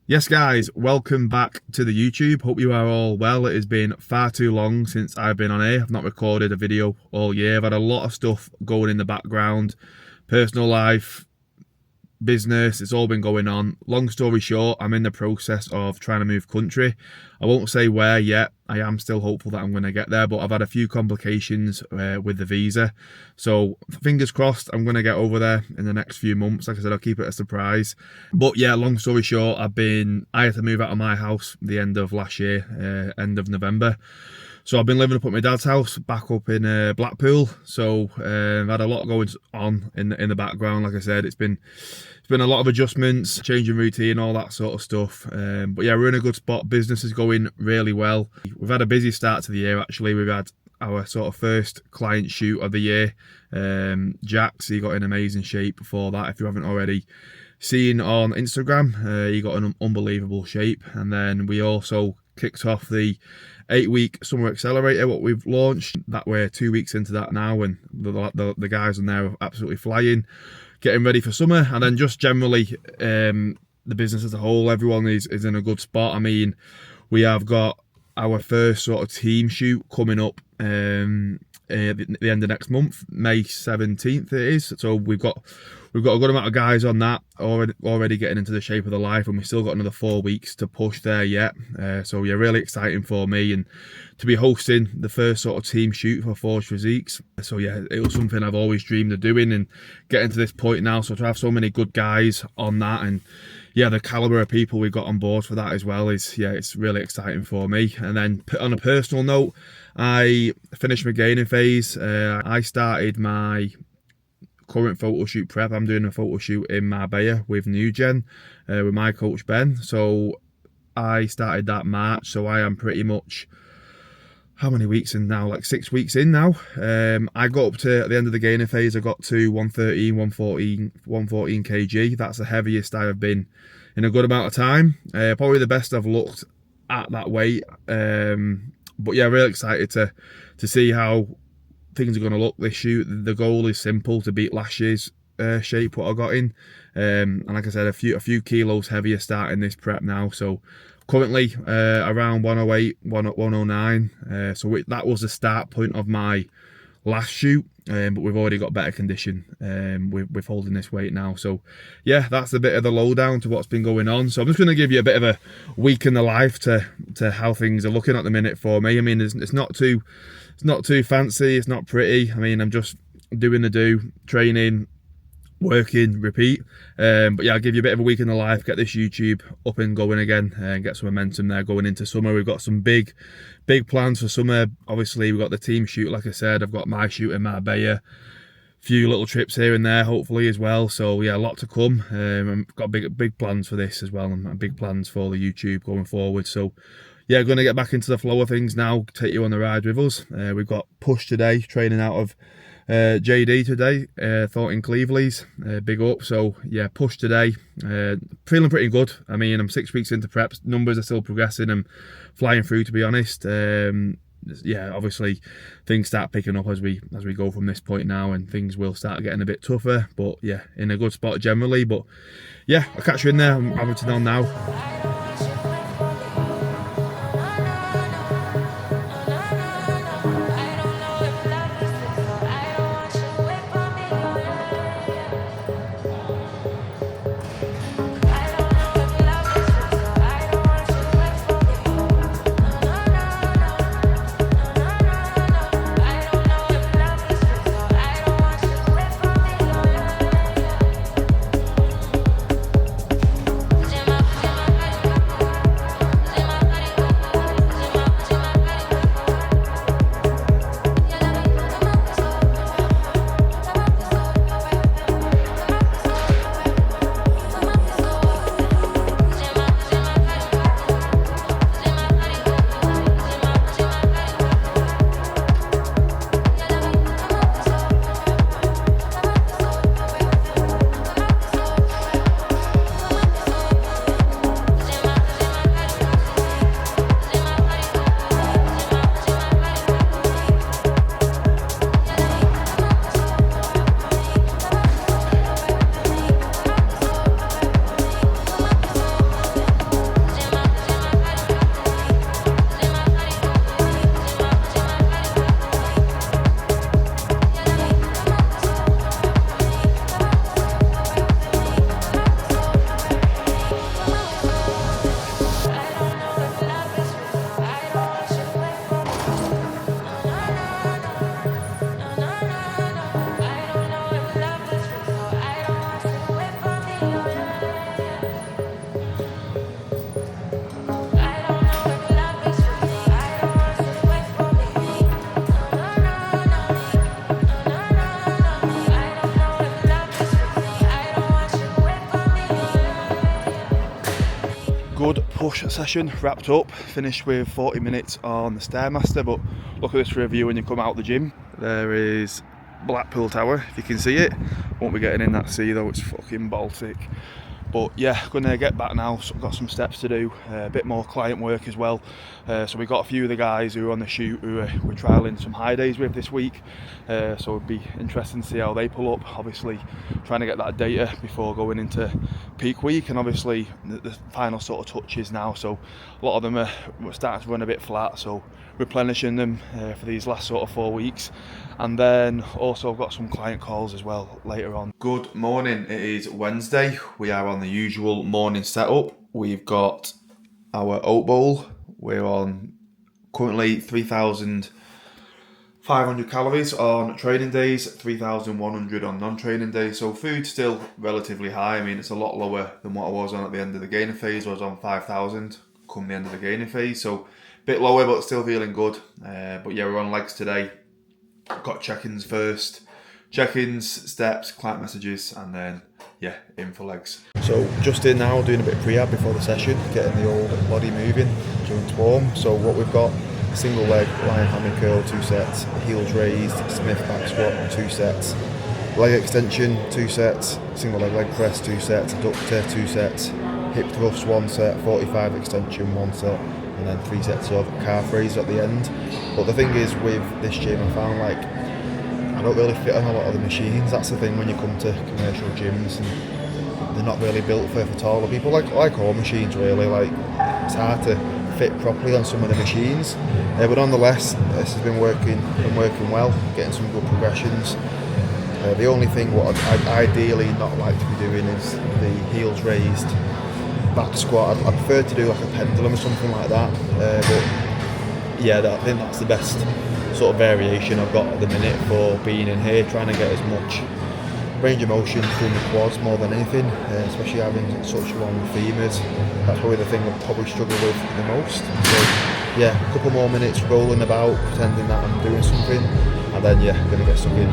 Yes guys, welcome back to the YouTube. Hope you are all well. It has been far too long since I've been on here. I've not recorded a video all year. I've had a lot of stuff going in the background. Personal life, business, it's all been going on. Long story short, I'm in the process of trying to move country. I won't say where yet. I am still hopeful that I'm going to get there, but I've had a few complications with the visa. So fingers crossed I'm going to get over there in the next few months. Like I said, I'll keep it a surprise. But yeah, long story short, I had to move out of my house the end of last year, end of November. So I've been living up at my dad's house back up in Blackpool. So I've had a lot going on in the background. Like I said, it's been a lot of adjustments, changing routine, all that sort of stuff. But yeah, we're in a good spot. Business is going really well. We've had a busy start to the year actually. We've had our sort of first client shoot of the year. Jax, he got in amazing shape for that. If you haven't already seen on Instagram, he got an unbelievable shape. And then we also kicked off the 8-week summer accelerator, what we've launched. That we're 2 weeks into that now, and the guys in there are absolutely flying, getting ready for summer. And then just generally the business as a whole, everyone is in a good spot. I mean, we have got our first sort of team shoot coming up at the end of next month, May 17th it is. So we've got a good amount of guys on that already getting into the shape of their life, and we've still got another 4 weeks to push there yet. So yeah, really exciting for me, and to be hosting the first sort of team shoot for Forge Physiques. So yeah, it was something I've always dreamed of doing, and getting to this point now. So to have so many good guys on that, and yeah, the caliber of people we've got on board for that as well is, yeah, it's really exciting for me. And then on a personal note, I finished my gaining phase. I started my current photo shoot prep. I'm doing a photo shoot in Marbella with NewGen, with my coach Ben. So I started that March, so I am pretty much, how many weeks in now? Like 6 weeks in now. I got up to, at the end of the gaining phase, I got to 113, 114 kg. That's the heaviest I have been in a good amount of time. Probably the best I've looked at that weight. But yeah, really excited to see how things are going to look this shoot. The goal is simple: to beat last year's shape, what I got in. And like I said, a few kilos heavier starting this prep now. So currently around 108, 109. So that was the start point of my last shoot, but we've already got better condition with holding this weight now. So yeah, that's a bit of the lowdown to what's been going on. So I'm just going to give you a bit of a week in the life to how things are looking at the minute for me. I mean, it's not too fancy, it's not pretty. I mean, I'm just doing the training, working, repeat. But yeah, I'll give you a bit of a week in the life, get this YouTube up and going again, and get some momentum there going into summer. We've got some big plans for summer. Obviously, we've got the team shoot, like I said. I've got my shoot in Marbella, few little trips here and there hopefully as well. So yeah, a lot to come. I've got big plans for this as well, and big plans for the YouTube going forward. So yeah, going to get back into the flow of things now, take you on the ride with us. We've got Push today, training out of JD today, Thornton Cleveley's, big up. So yeah, Push today, feeling pretty good. I mean, I'm 6 weeks into preps, numbers are still progressing, I'm flying through, to be honest. Yeah, obviously things start picking up as we go from this point now, and things will start getting a bit tougher, but yeah, in a good spot generally. But yeah, I'll catch you in there. I'm Hamilton on now. good push session wrapped up, finished with 40 minutes on the Stairmaster, but look at this review when you come out the gym. There is Blackpool Tower, if you can see it. Won't be getting in that sea though, it's fucking Baltic. But yeah, gonna get back now, so I've got some steps to do, a bit more client work as well. So we got a few of the guys who are on the shoot who we're trialling some high days with this week. So it'd be interesting to see how they pull up. Obviously trying to get that data before going into peak week, and obviously the final sort of touches now. So a lot of them are starting to run a bit flat, so replenishing them for these last sort of 4 weeks. And then also I've got some client calls as well later on. Good morning, it is Wednesday. We are on the usual morning setup. We've got our oat bowl. We're on currently 3,500 calories on training days, 3,100 on non-training days. So food's still relatively high. I mean, it's a lot lower than what I was on at the end of the gainer phase. I was on 5,000 come the end of the gainer phase. So a bit lower, but still feeling good. But yeah, we're on legs today. Got check-ins first. Check-ins, steps, client messages, and then yeah, in for legs. So just in now, doing a bit of prehab before the session, getting the old body moving, joints warm. So what we've got, single leg, lying hammy curl, 2 sets, heels raised, Smith back squat, 2 sets, leg extension, 2 sets, single leg press, 2 sets, adductor, 2 sets, hip thrusts, 1 set, 45 extension, 1 set, and then 3 sets of calf raises at the end. But the thing is with this gym, I found like I don't really fit on a lot of the machines. That's the thing when you come to commercial gyms, and they're not really built for taller people, like all machines really. Like it's hard to fit properly on some of the machines. But nonetheless, this has been working well, getting some good progressions. The only thing what I'd ideally not like to be doing is the heels raised back squat. I prefer to do like a pendulum or something like that. But yeah, I think that's the best sort of variation I've got at the minute for being in here, trying to get as much range of motion through the quads more than anything, especially having such long femurs. That's probably the thing I'll probably struggle with the most. So yeah, a couple more minutes rolling about, pretending that I'm doing something, and then yeah, gonna get stuck in.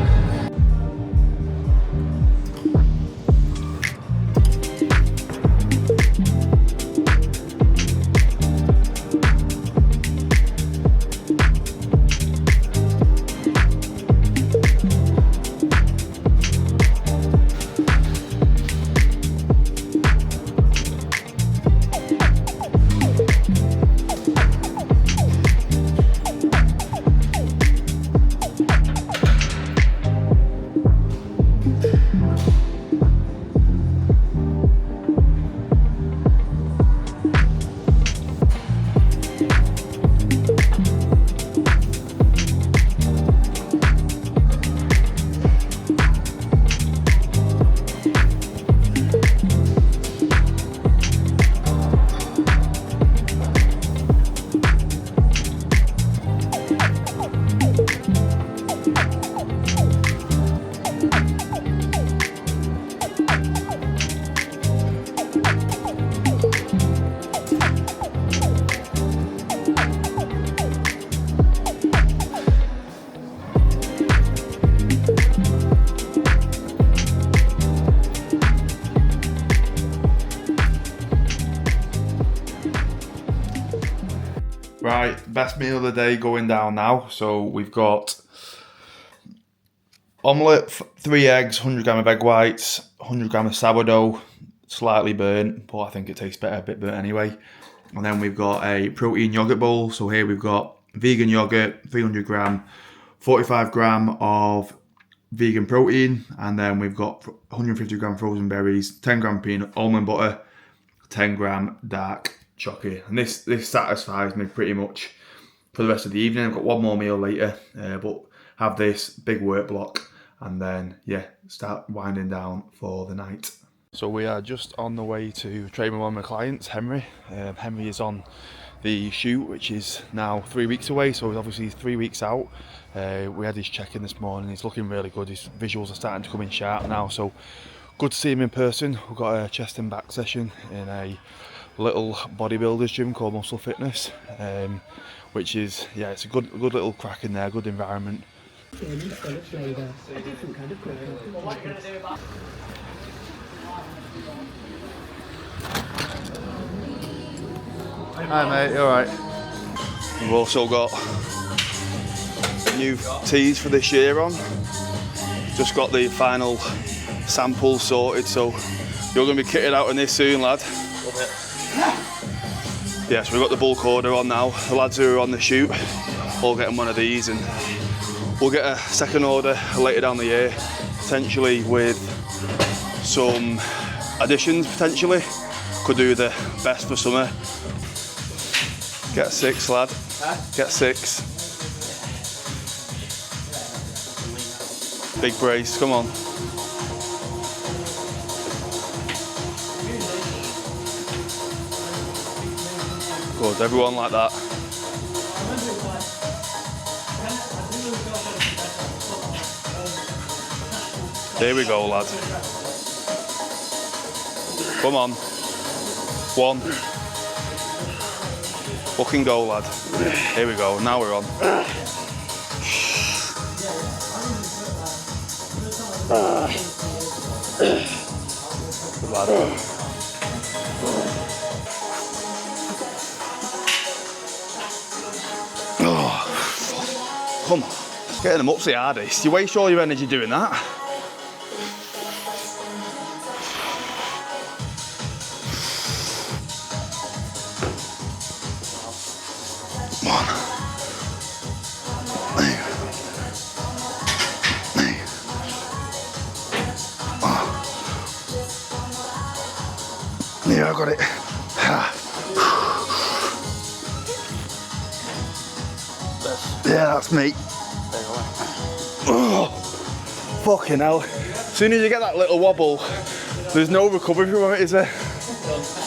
Right, best meal of the day going down now. So we've got omelette, 3 eggs, 100 gram of egg whites, 100 gram of sourdough, slightly burnt, but I think it tastes better, a bit burnt anyway. And then we've got a protein yogurt bowl. So here we've got vegan yogurt, 300 gram, 45 gram of vegan protein, and then we've got 150 gram frozen berries, 10 gram peanut, almond butter, 10 gram dark chocolate. And this satisfies me pretty much for the rest of the evening. I've got one more meal later, but have this big work block, and then yeah, start winding down for the night. So we are just on the way to train with one of my clients, Henry. Henry is on the shoot, which is now 3 weeks away, so he's obviously 3 weeks out. We had his check-in this morning. He's looking really good. His visuals are starting to come in sharp now, so good to see him in person. We've got a chest and back session in a little bodybuilders gym called Muscle Fitness, which is, yeah, it's a good little crack in there, good environment. Hi mate, you alright? We've also got new tees for this year on. Just got the final samples sorted, so you're going to be kitted out in this soon, lad. Yeah, so we've got the bulk order on now. The lads who are on the shoot all getting one of these, and we'll get a second order later down the year, potentially with some additions, potentially. Could do the best for summer. Get 6, lad. Get 6. Big brace, come on. Good, everyone like that. Here we go, lad. Come on. 1. Fucking go, lad. Here we go, now we're on. Good lad. Oh, come on. Getting them up's the hardest. You waste all your energy doing that. Yeah, I got it. Yeah, that's me. Oh, fucking hell. As soon as you get that little wobble, there's no recovery from it, is there?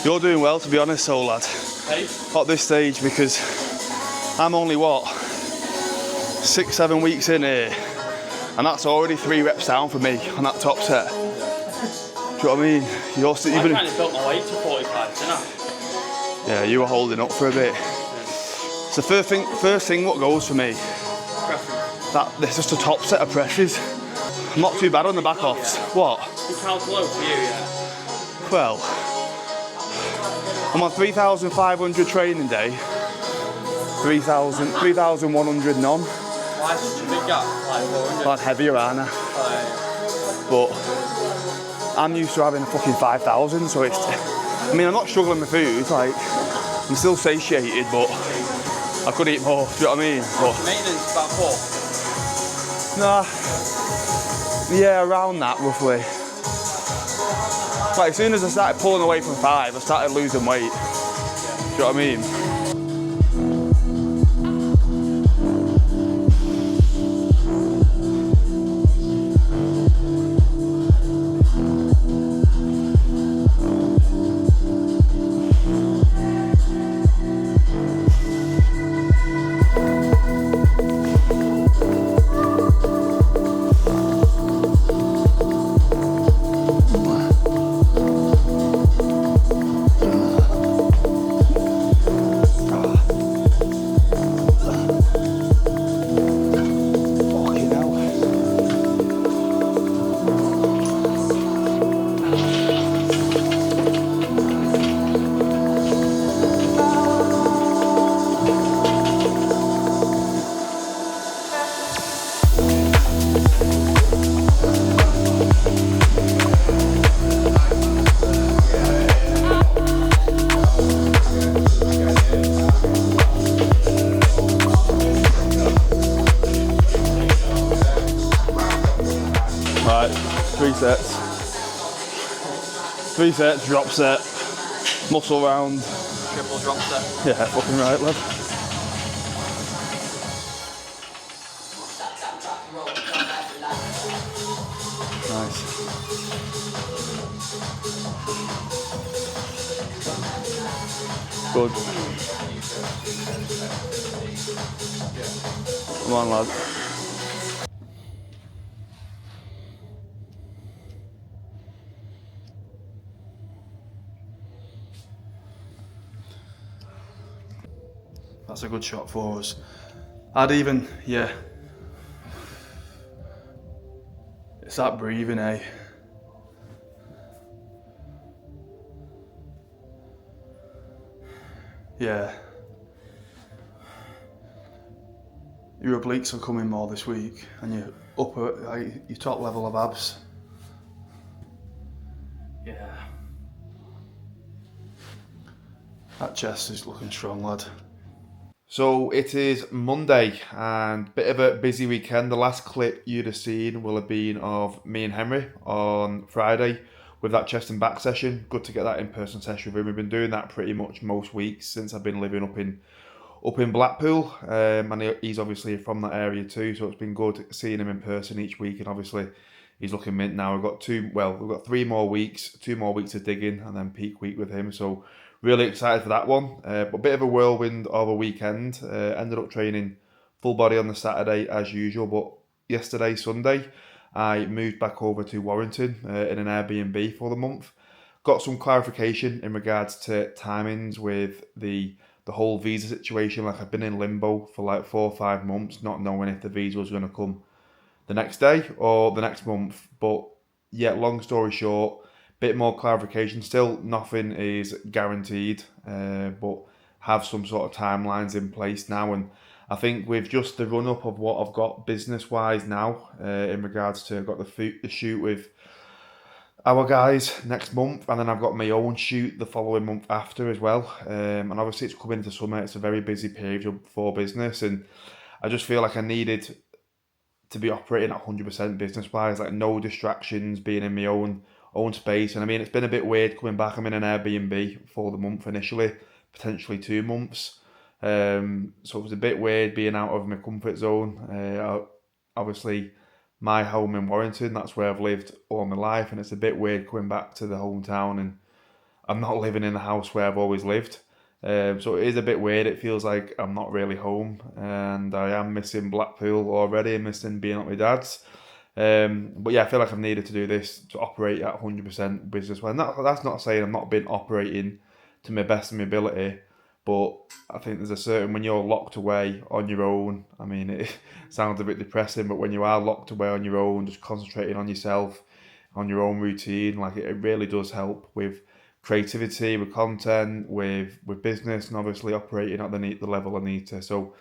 You're doing well, to be honest, so lad. At this stage, because I'm only, what, 6-7 weeks in here, and that's already 3 reps down for me on that top set. Do you know what I mean? You're still, I kind of built my way to 45, didn't I? Yeah, you were holding up for a bit. It's the first thing what goes for me. There's just a top set of presses. I'm not too bad on the back offs. What? It counts low for you, yeah. Well, I'm on 3,500 training day, 3,100 non. Why such a big gap? Like 400? I'm heavier, aren't I? But I'm used to having a fucking 5,000, so it's. I mean, I'm not struggling with food, like, I'm still satiated, but I could eat more, do you know what I mean? But, maintenance about 4? nah, yeah, around that roughly. Like, as soon as I started pulling away from 5, I started losing weight. Do you know what I mean? Right, 3 sets. 3 sets, drop set, muscle round. Triple drop set. Yeah, fucking right, lad. Nice. Good. Come on, lad. That's a good shot for us. Yeah. It's that breathing, eh? Yeah. Your obliques are coming more this week, and your upper, like, your top level of abs. Yeah. That chest is looking strong, lad. So it is Monday and bit of a busy weekend. The last clip you'd have seen will have been of me and Henry on Friday with that chest and back session. Good to get that in-person session with him. We've been doing that pretty much most weeks since I've been living up in Blackpool, and he's obviously from that area too, so it's been good seeing him in person each week, and obviously he's looking mint now. We've got 3 more weeks, 2 more weeks of digging, and then peak week with him, so really excited for that one. But a bit of a whirlwind of a weekend. Ended up training full body on the Saturday as usual, but yesterday, Sunday, I moved back over to Warrington in an Airbnb for the month. Got some clarification in regards to timings with the whole visa situation. Like, I've been in limbo for like 4 or 5 months, not knowing if the visa was going to come the next day or the next month. But yeah, long story short, bit more clarification. Still, nothing is guaranteed, but have some sort of timelines in place now. And I think with just the run up of what I've got business wise now, in regards to, I've got the shoot with our guys next month, and then I've got my own shoot the following month after as well. And obviously it's coming into summer, it's a very busy period for business, and I just feel like I needed to be operating at 100% business wise, like no distractions, being in my own space. And I mean, it's been a bit weird coming back. I'm in an Airbnb for the month initially, potentially 2 months. So it was a bit weird being out of my comfort zone. Obviously, my home in Warrington, that's where I've lived all my life, and it's a bit weird coming back to the hometown and I'm not living in the house where I've always lived. So it is a bit weird. It feels like I'm not really home, and I am missing Blackpool already, missing being at my dad's. But yeah, I feel like I've needed to do this to operate at 100% business. Well, that's not saying I'm not been operating to my best of my ability, but I think there's a certain, when you're locked away on your own, I mean, it sounds a bit depressing, but when you are locked away on your own, just concentrating on yourself, on your own routine, like it really does help with creativity, with content, with business, and obviously operating at the level I need to. So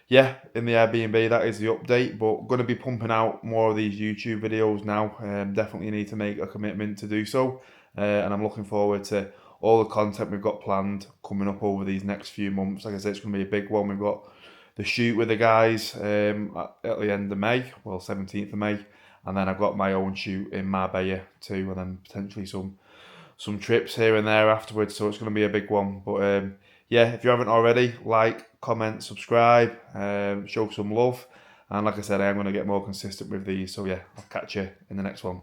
yeah, in the Airbnb, that is the update, but going to be pumping out more of these YouTube videos now. Definitely need to make a commitment to do so, and I'm looking forward to all the content we've got planned coming up over these next few months. Like I said, it's going to be a big one. We've got the shoot with the guys at the end of May, well, 17th of May, and then I've got my own shoot in Marbella too, and then potentially some trips here and there afterwards, so it's going to be a big one. But yeah, if you haven't already, like, comment, subscribe, show some love, and like I said, I am going to get more consistent with these. So yeah, I'll catch you in the next one.